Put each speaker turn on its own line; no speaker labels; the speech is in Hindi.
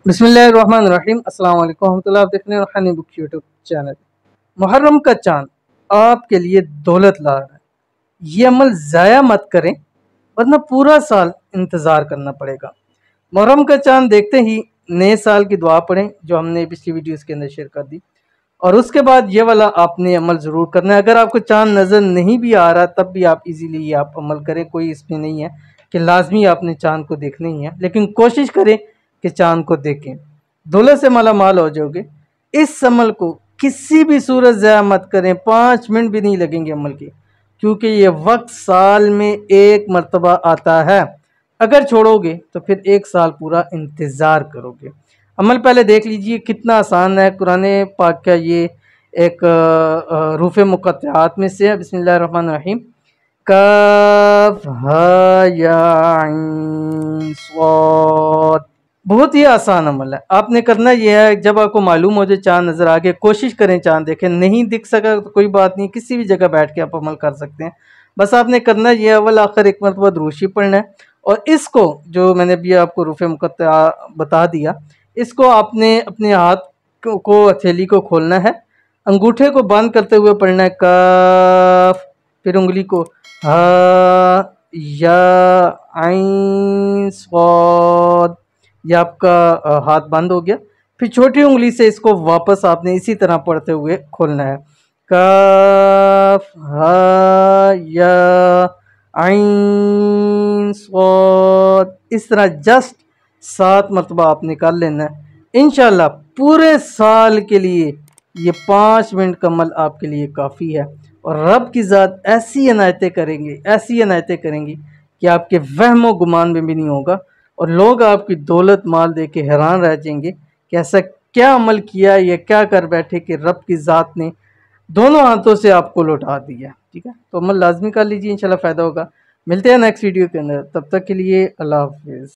बिस्मिल्लाहिर्रहमानिर्रहीम। अस्सलाम वालेकुम रहमतुल्लाह। आप देख रहे हैं Honey book YouTube channel. Muharram का चांद आपके लिए दौलत ला रहा है। ये अमल ज़ाया मत करें वरना पूरा साल इंतज़ार करना पड़ेगा। मुहर्रम का चांद देखते ही नए साल की दुआ पढ़ें जो हमने पिछली वीडियोस के अंदर शेयर कर दी, और उसके बाद ये वाला आपने अमल ज़रूर करना है। अगर आपको चांद नज़र नहीं भी आ रहा तब भी आप इजीली ये आप अमल करें। कोई इसमें नहीं है कि लाजमी आपने चांद को देखना ही है, लेकिन कोशिश करें कि चांद को देखें। दौलत से माला माल हो जाओगे। इस अमल को किसी भी सूरत ज़ाया मत करें, 5 मिनट भी नहीं लगेंगे अमल के, क्योंकि ये वक्त साल में एक मरतबा आता है। अगर छोड़ोगे तो फिर एक साल पूरा इंतज़ार करोगे। अमल पहले देख लीजिए कितना आसान है। कुरान पाक का ये एक रूफ़ मुक़त्तआत में से है। बिस्मिल्लाहिर्रहमानिर्रहीम। काफ हा या ऐन स्वाद। बहुत ही आसान अमल है। आपने करना यह है, जब आपको मालूम हो जाए चांद नज़र आ गया, कोशिश करें चांद देखें। नहीं दिख सका तो कोई बात नहीं, किसी भी जगह बैठ के आप अमल कर सकते हैं। बस आपने करना यह अव्वल आखिर एक मरतबा दुरूशी पढ़ना है, और इसको जो मैंने भी आपको रूफ़ मुक़त्तआ बता दिया, इसको आपने अपने हाथ को हथेली को खोलना है, अंगूठे को बंद करते हुए पढ़ना है काफ, फिर उंगली को हा या ऐन स्वाद। ये आपका हाथ बंद हो गया। फिर छोटी उंगली से इसको वापस आपने इसी तरह पढ़ते हुए खोलना है। काफ हा या ऐन स्वाद। इस तरह जस्ट 7 मरतबा आपने कर लेना है। इंशाल्लाह पूरे साल के लिए ये 5 मिनट का अमल आपके लिए काफ़ी है, और रब की ज़ात ऐसी इनायतें करेंगे, ऐसी इनायतें करेंगी कि आपके वहमो गुमान में भी नहीं होगा, और लोग आपकी दौलत माल देख के हैरान रह जाएंगे कि ऐसा क्या अमल किया या क्या कर बैठे कि रब की ज़ात ने दोनों हाथों से आपको लौटा दिया। ठीक है, तो अमल लाजमी कर लीजिए, इंशाल्लाह फ़ायदा होगा। मिलते हैं नेक्स्ट वीडियो के अंदर, तब तक के लिए अल्लाह हाफिज़।